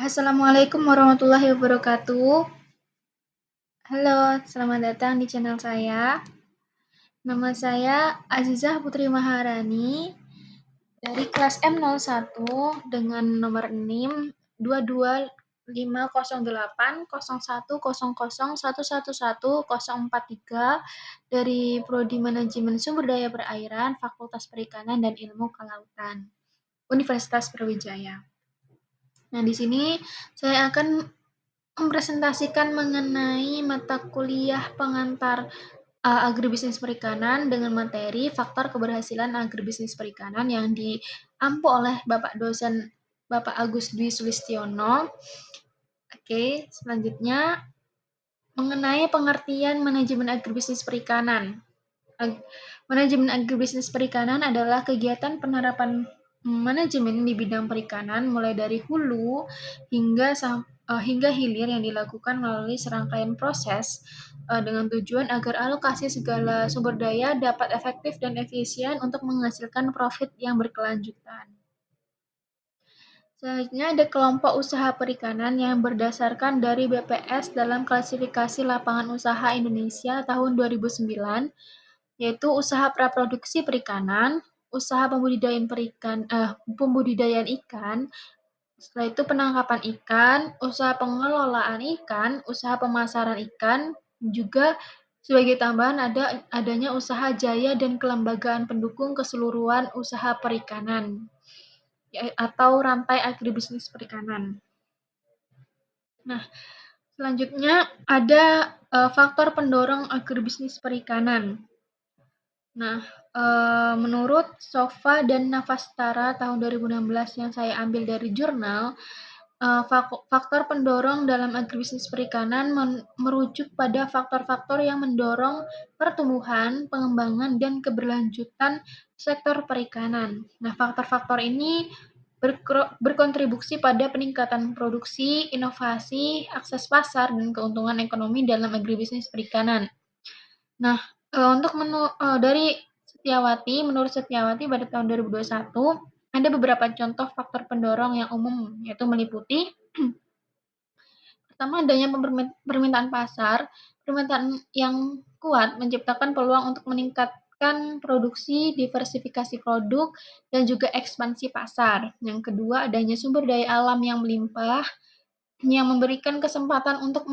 Assalamualaikum warahmatullahi wabarakatuh. Halo, selamat datang di channel saya. Nama saya Azizah Putri Maharani dari kelas M01 dengan nomor NIM 225080100111143 dari Prodi Manajemen Sumber Daya Perairan, Fakultas Perikanan dan Ilmu Kelautan, Universitas Brawijaya. Nah, di sini saya akan mempresentasikan mengenai mata kuliah pengantar agribisnis perikanan dengan materi faktor keberhasilan agribisnis perikanan yang diampu oleh Bapak dosen Bapak Agus Dwi Sulistiono. Oke, selanjutnya mengenai pengertian manajemen agribisnis perikanan. Manajemen agribisnis perikanan adalah kegiatan penerapan manajemen di bidang perikanan mulai dari hulu hingga hilir yang dilakukan melalui serangkaian proses dengan tujuan agar alokasi segala sumber daya dapat efektif dan efisien untuk menghasilkan profit yang berkelanjutan. Selanjutnya ada kelompok usaha perikanan yang berdasarkan dari BPS dalam klasifikasi lapangan usaha Indonesia tahun 2009, yaitu usaha praproduksi perikanan, usaha pembudidayaan ikan, setelah itu penangkapan ikan, usaha pengelolaan ikan, usaha pemasaran ikan, juga sebagai tambahan adanya usaha jaya dan kelembagaan pendukung keseluruhan usaha perikanan atau rantai agribisnis perikanan. Nah, selanjutnya ada faktor pendorong agribisnis perikanan. Nah, menurut Sofa dan Navastara tahun 2016 yang saya ambil dari jurnal, faktor pendorong dalam agribisnis perikanan merujuk pada faktor-faktor yang mendorong pertumbuhan, pengembangan, dan keberlanjutan sektor perikanan. Nah, faktor-faktor ini berkontribusi pada peningkatan produksi, inovasi, akses pasar, dan keuntungan ekonomi dalam agribisnis perikanan. Nah, dari menurut Setiawati pada tahun 2021, ada beberapa contoh faktor pendorong yang umum, yaitu meliputi pertama, adanya permintaan pasar. Permintaan yang kuat menciptakan peluang untuk meningkatkan produksi, diversifikasi produk, dan juga ekspansi pasar. Yang kedua, adanya sumber daya alam yang melimpah, yang memberikan kesempatan untuk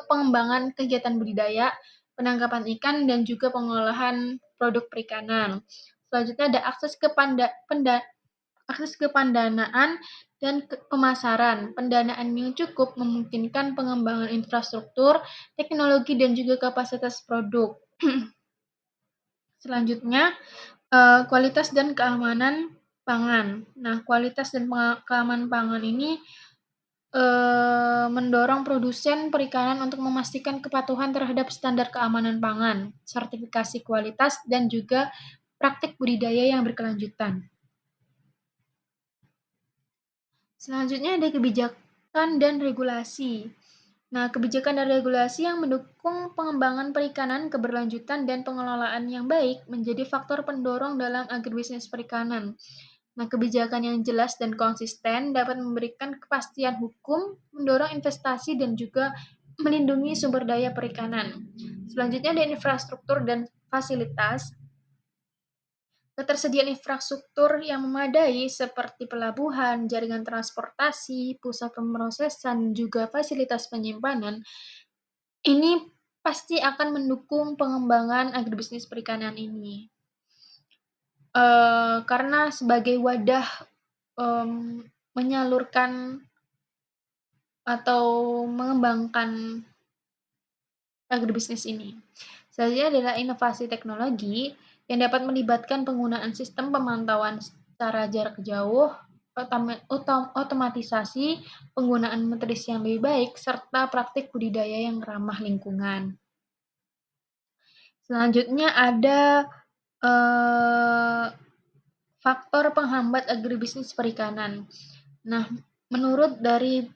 pengembangan kegiatan budidaya, penangkapan ikan, dan juga pengolahan produk perikanan. Selanjutnya ada akses ke pendanaan dan pemasaran. Pendanaan yang cukup memungkinkan pengembangan infrastruktur, teknologi, dan juga kapasitas produk. Selanjutnya, kualitas dan keamanan pangan. Nah, kualitas dan keamanan pangan ini mendorong produsen perikanan untuk memastikan kepatuhan terhadap standar keamanan pangan, sertifikasi kualitas, dan juga praktik budidaya yang berkelanjutan. Selanjutnya ada kebijakan dan regulasi. Nah, kebijakan dan regulasi yang mendukung pengembangan perikanan, keberlanjutan, dan pengelolaan yang baik menjadi faktor pendorong dalam agribisnis perikanan. Nah, kebijakan yang jelas dan konsisten dapat memberikan kepastian hukum, mendorong investasi, dan juga melindungi sumber daya perikanan. Selanjutnya ada infrastruktur dan fasilitas. Ketersediaan infrastruktur yang memadai seperti pelabuhan, jaringan transportasi, pusat pemrosesan, juga fasilitas penyimpanan, ini pasti akan mendukung pengembangan agribisnis perikanan ini. Karena sebagai wadah menyalurkan atau mengembangkan agribisnis ini. Selanjutnya adalah inovasi teknologi yang dapat melibatkan penggunaan sistem pemantauan secara jarak jauh, otomatisasi, penggunaan metodis yang lebih baik, serta praktik budidaya yang ramah lingkungan. Selanjutnya ada faktor penghambat agribisnis perikanan. Nah, menurut dari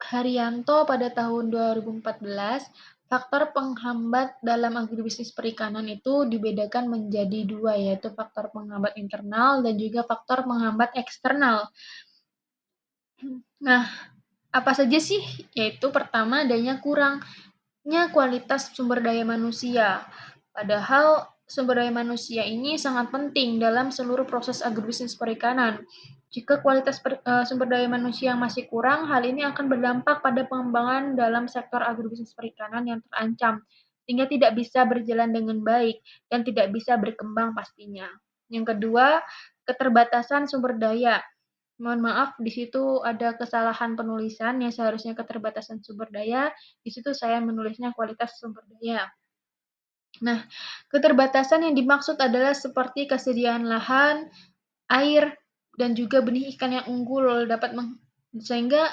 Haryanto pada tahun 2014, faktor penghambat dalam agribisnis perikanan itu dibedakan menjadi dua, yaitu faktor penghambat internal dan juga faktor penghambat eksternal. Nah, apa saja sih? Yaitu pertama adanya kurangnya kualitas sumber daya manusia. Padahal sumber daya manusia ini sangat penting dalam seluruh proses agribisnis perikanan. Jika kualitas sumber daya manusia yang masih kurang, hal ini akan berdampak pada pengembangan dalam sektor agribisnis perikanan yang terancam, sehingga tidak bisa berjalan dengan baik dan tidak bisa berkembang pastinya. Yang kedua, keterbatasan sumber daya. Mohon maaf, di situ ada kesalahan penulisan yang seharusnya keterbatasan sumber daya, di situ saya menulisnya kualitas sumber daya. Nah, keterbatasan yang dimaksud adalah seperti kesediaan lahan, air, dan juga benih ikan yang unggul dapat sehingga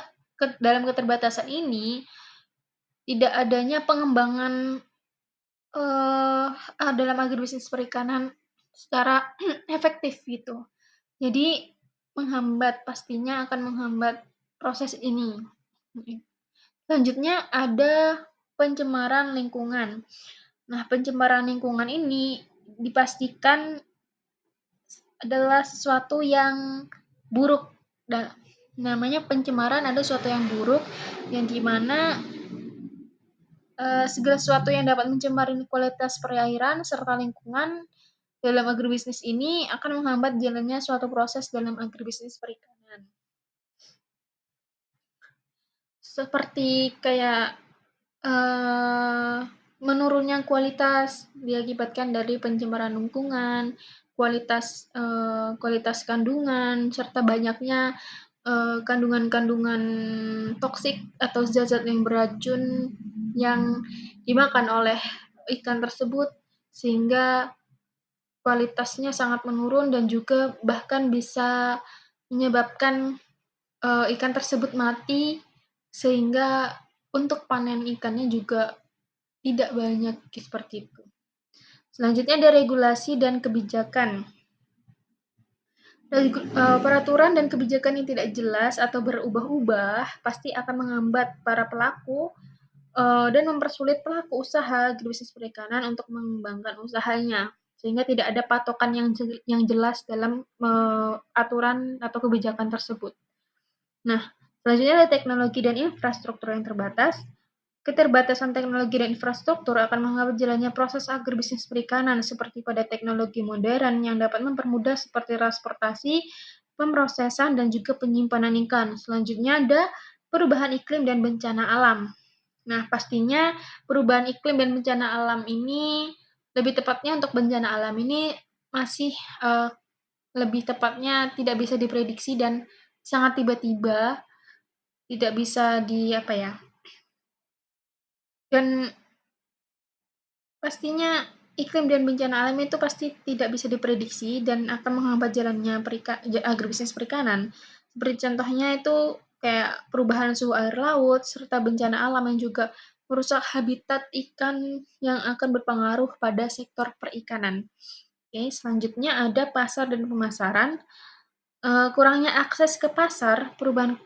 dalam keterbatasan ini tidak adanya pengembangan dalam agribisnis perikanan secara efektif gitu. Jadi pastinya akan menghambat proses ini. Selanjutnya ada pencemaran lingkungan. Nah, pencemaran lingkungan ini dipastikan adalah sesuatu yang buruk. Dan namanya pencemaran ada sesuatu yang buruk yang dimana segala sesuatu yang dapat mencemari kualitas perairan serta lingkungan dalam agribisnis ini akan menghambat jalannya suatu proses dalam agribisnis perikanan. Seperti kayak menurunnya kualitas diakibatkan dari pencemaran lingkungan, kualitas kandungan, serta banyaknya kandungan-kandungan toksik atau zat-zat yang beracun yang dimakan oleh ikan tersebut, sehingga kualitasnya sangat menurun dan juga bahkan bisa menyebabkan ikan tersebut mati, sehingga untuk panen ikannya juga tidak banyak seperti itu. Selanjutnya ada regulasi dan kebijakan. Peraturan dan kebijakan yang tidak jelas atau berubah-ubah pasti akan menghambat para pelaku dan mempersulit pelaku usaha agribisnis perikanan untuk mengembangkan usahanya, sehingga tidak ada patokan yang jelas dalam aturan atau kebijakan tersebut. Nah, selanjutnya ada teknologi dan infrastruktur yang terbatas. Keterbatasan teknologi dan infrastruktur akan menghambat jalannya proses agribisnis perikanan seperti pada teknologi modern yang dapat mempermudah seperti transportasi, pemrosesan, dan juga penyimpanan ikan. Selanjutnya ada perubahan iklim dan bencana alam. Nah, pastinya perubahan iklim dan bencana alam ini, lebih tepatnya untuk bencana alam ini masih lebih tepatnya tidak bisa diprediksi dan sangat tiba-tiba, tidak bisa dan pastinya iklim dan bencana alam itu pasti tidak bisa diprediksi dan akan menghambat jalannya agribisnis perikanan. Seperti contohnya itu kayak perubahan suhu air laut serta bencana alam yang juga merusak habitat ikan yang akan berpengaruh pada sektor perikanan. Oke, selanjutnya ada pasar dan pemasaran. Kurangnya akses ke pasar, perubahan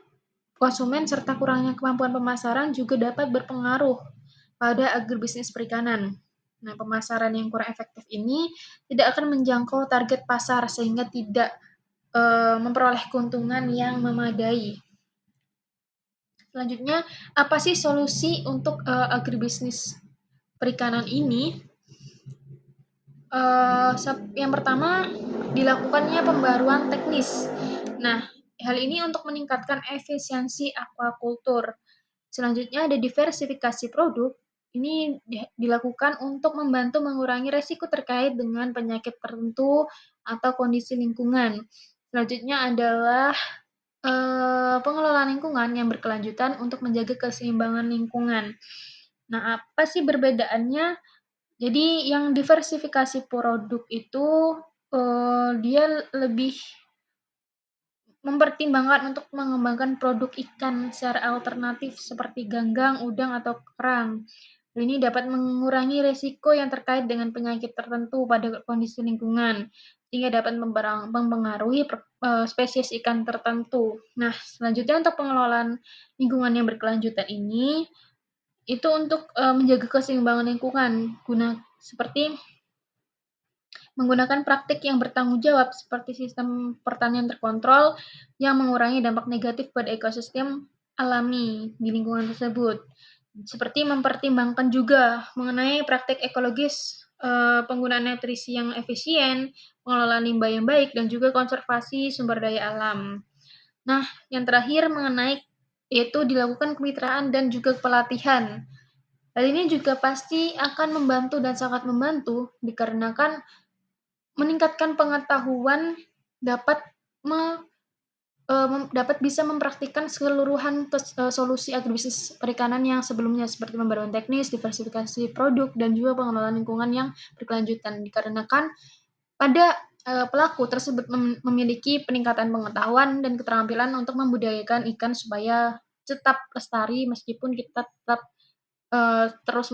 konsumen serta kurangnya kemampuan pemasaran juga dapat berpengaruh pada agribisnis perikanan. Nah, pemasaran yang kurang efektif ini tidak akan menjangkau target pasar sehingga tidak memperoleh keuntungan yang memadai. Selanjutnya, apa sih solusi untuk agribisnis perikanan ini? Yang pertama, dilakukannya pembaruan teknis. Nah, hal ini untuk meningkatkan efisiensi aquacultur. Selanjutnya ada diversifikasi produk. Ini dilakukan untuk membantu mengurangi resiko terkait dengan penyakit tertentu atau kondisi lingkungan. Selanjutnya adalah pengelolaan lingkungan yang berkelanjutan untuk menjaga keseimbangan lingkungan. Nah, apa sih perbedaannya? Jadi yang diversifikasi produk itu dia lebih mempertimbangkan untuk mengembangkan produk ikan secara alternatif seperti ganggang, udang, atau kerang. Ini dapat mengurangi resiko yang terkait dengan penyakit tertentu pada kondisi lingkungan, sehingga dapat mempengaruhi spesies ikan tertentu. Nah, selanjutnya untuk pengelolaan lingkungan yang berkelanjutan ini, itu untuk menjaga keseimbangan lingkungan, seperti menggunakan praktik yang bertanggung jawab seperti sistem pertanian terkontrol yang mengurangi dampak negatif pada ekosistem alami di lingkungan tersebut. Seperti mempertimbangkan juga mengenai praktik ekologis, penggunaan nutrisi yang efisien, pengelolaan limbah yang baik, dan juga konservasi sumber daya alam. Nah, yang terakhir mengenai yaitu dilakukan kemitraan dan juga pelatihan. Hal ini juga pasti akan membantu dan sangat membantu dikarenakan meningkatkan pengetahuan dapat dapat bisa mempraktikkan keseluruhan solusi agribisnis perikanan yang sebelumnya seperti pembaruan teknis, diversifikasi produk, dan juga pengelolaan lingkungan yang berkelanjutan. Dikarenakan pada pelaku tersebut memiliki peningkatan pengetahuan dan keterampilan untuk membudidayakan ikan supaya tetap lestari meskipun kita tetap terus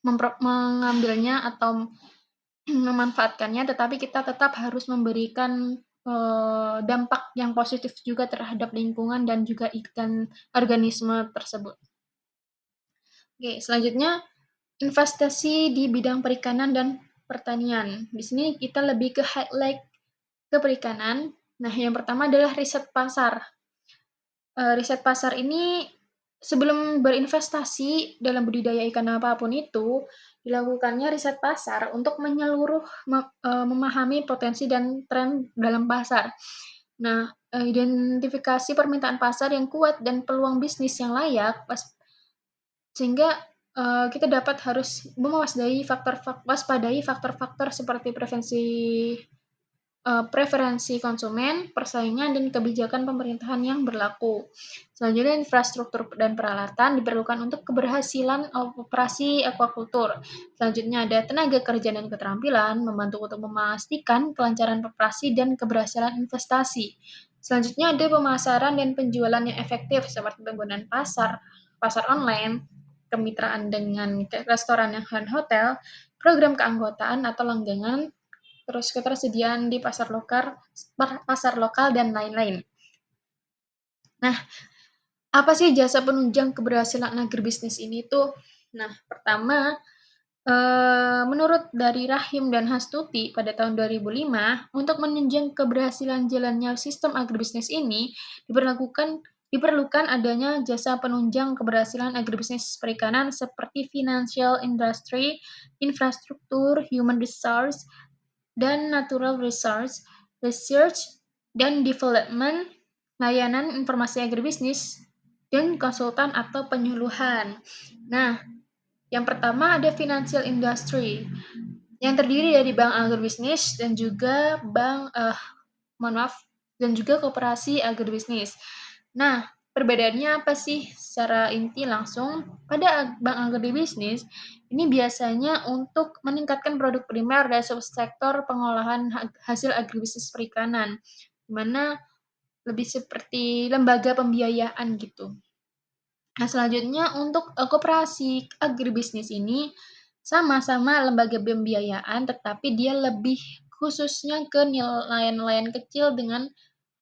mengambilnya atau memanfaatkannya, tetapi kita tetap harus memberikan dampak yang positif juga terhadap lingkungan dan juga ikan organisme tersebut. Oke, selanjutnya investasi di bidang perikanan dan pertanian. Di sini kita lebih ke highlight ke perikanan. Nah, yang pertama adalah riset pasar. Riset pasar ini sebelum berinvestasi dalam budidaya ikan apapun itu, dilakukannya riset pasar untuk memahami potensi dan tren dalam pasar. Nah, identifikasi permintaan pasar yang kuat dan peluang bisnis yang layak, sehingga kita dapat harus waspadai faktor-faktor seperti preferensi konsumen, persaingan, dan kebijakan pemerintahan yang berlaku. Selanjutnya, infrastruktur dan peralatan diperlukan untuk keberhasilan operasi aquacultur. Selanjutnya, ada tenaga kerja dan keterampilan, membantu untuk memastikan kelancaran operasi dan keberhasilan investasi. Selanjutnya, ada pemasaran dan penjualan yang efektif, seperti penggunaan pasar online, kemitraan dengan restoran dan hotel, program keanggotaan atau langganan, terus ketersediaan di pasar lokal dan lain-lain. Nah, apa sih jasa penunjang keberhasilan agribisnis ini tuh? Nah, pertama, menurut dari Rahim dan Hastuti pada tahun 2005, untuk menunjang keberhasilan jalannya sistem agribisnis ini diperlukan adanya jasa penunjang keberhasilan agribisnis perikanan seperti financial industry, infrastruktur, human resource, dan natural resource, research dan development, layanan informasi agribisnis, dan konsultan atau penyuluhan. Nah, yang pertama ada financial industry, yang terdiri dari bank agribisnis dan juga dan juga koperasi agribisnis. Nah, perbedaannya apa sih secara inti langsung? Pada bank agribisnis, ini biasanya untuk meningkatkan produk primer dari subsektor pengolahan hasil agribisnis perikanan, di mana lebih seperti lembaga pembiayaan gitu. Nah, selanjutnya untuk koperasi agribisnis ini sama-sama lembaga pembiayaan, tetapi dia lebih khususnya ke nelayan-nelayan kecil dengan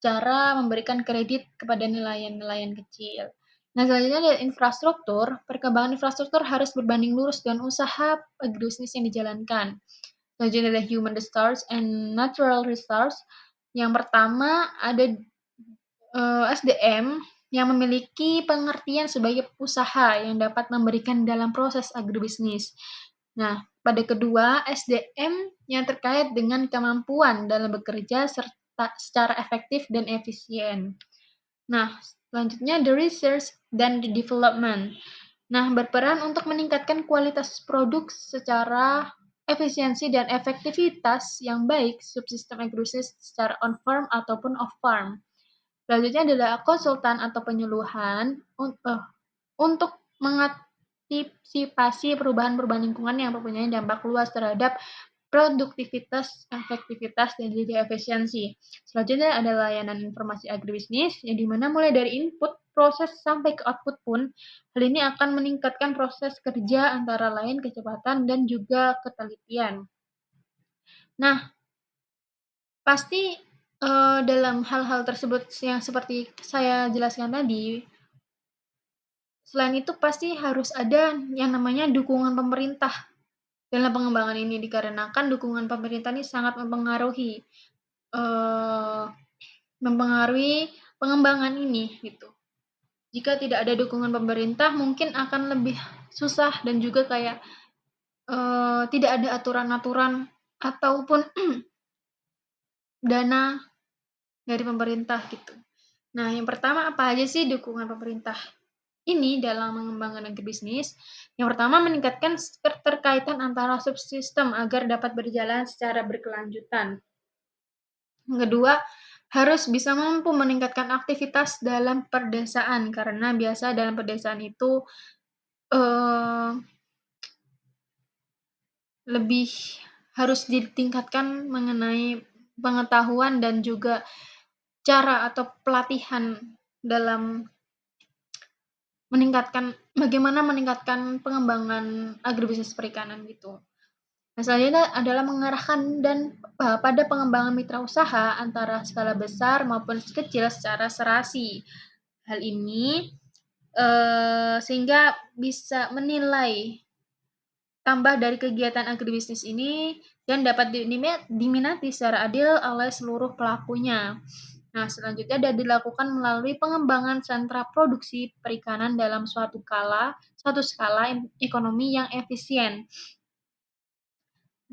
cara memberikan kredit kepada nelayan-nelayan kecil. Nah, selanjutnya ada infrastruktur. Perkembangan infrastruktur harus berbanding lurus dengan usaha agribisnis yang dijalankan. Selanjutnya ada human resource and natural resource. Yang pertama ada SDM yang memiliki pengertian sebagai usaha yang dapat memberikan dalam proses agribisnis. Nah, pada kedua, SDM yang terkait dengan kemampuan dalam bekerja serta secara efektif dan efisien. Nah, selanjutnya the research dan the development. Nah, berperan untuk meningkatkan kualitas produk secara efisiensi dan efektivitas yang baik subsistem agribisnis secara on-farm ataupun off-farm. Selanjutnya adalah konsultan atau penyuluhan untuk mengantisipasi perubahan-perubahan lingkungan yang mempunyai dampak luas terhadap produktivitas, efektivitas, dan juga efisiensi. Selanjutnya ada layanan informasi agribisnis, yang dimana mulai dari input, proses, sampai ke output pun, hal ini akan meningkatkan proses kerja antara lain kecepatan dan juga ketelitian. Nah, pasti dalam hal-hal tersebut yang seperti saya jelaskan tadi, selain itu pasti harus ada yang namanya dukungan pemerintah dalam pengembangan ini dikarenakan dukungan pemerintah ini sangat eee, mempengaruhi pengembangan ini gitu. Jika tidak ada dukungan pemerintah mungkin akan lebih susah dan juga kayak, tidak ada aturan-aturan ataupun dana dari pemerintah gitu. Nah, yang pertama apa aja sih dukungan pemerintah ini dalam mengembangkan agribisnis? Yang pertama meningkatkan keterkaitan antara subsistem agar dapat berjalan secara berkelanjutan. Yang kedua, harus bisa mampu meningkatkan aktivitas dalam perdesaan karena biasa dalam perdesaan itu, eee, lebih harus ditingkatkan mengenai pengetahuan dan juga cara atau pelatihan dalam bagaimana meningkatkan pengembangan agribisnis perikanan gitu. Nah, selanjutnya adalah mengarahkan pada pengembangan mitra usaha antara skala besar maupun kecil secara serasi. Hal ini, sehingga bisa menilai tambah dari kegiatan agribisnis ini dan dapat diminati secara adil oleh seluruh pelakunya. Nah, selanjutnya dilakukan melalui pengembangan sentra produksi perikanan dalam suatu skala ekonomi yang efisien.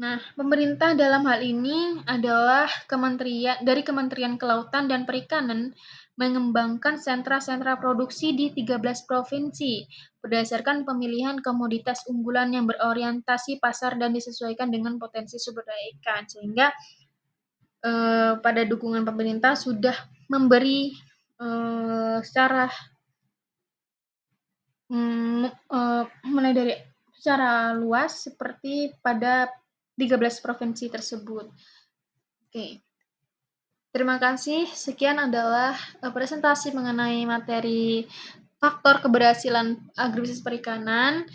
Nah, pemerintah dalam hal ini adalah Kementerian Kelautan dan Perikanan mengembangkan sentra-sentra produksi di 13 provinsi berdasarkan pemilihan komoditas unggulan yang berorientasi pasar dan disesuaikan dengan potensi sumber daya ikan. Sehingga pada dukungan pemerintah sudah memberi secara mulai dari secara luas seperti pada 13 provinsi tersebut. Oke, terima kasih. Sekian adalah presentasi mengenai materi faktor keberhasilan agribisnis perikanan.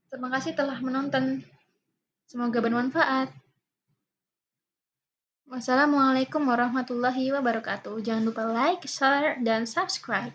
Terima kasih telah menonton. Semoga bermanfaat. Wassalamualaikum warahmatullahi wabarakatuh. Jangan lupa like, share, dan subscribe.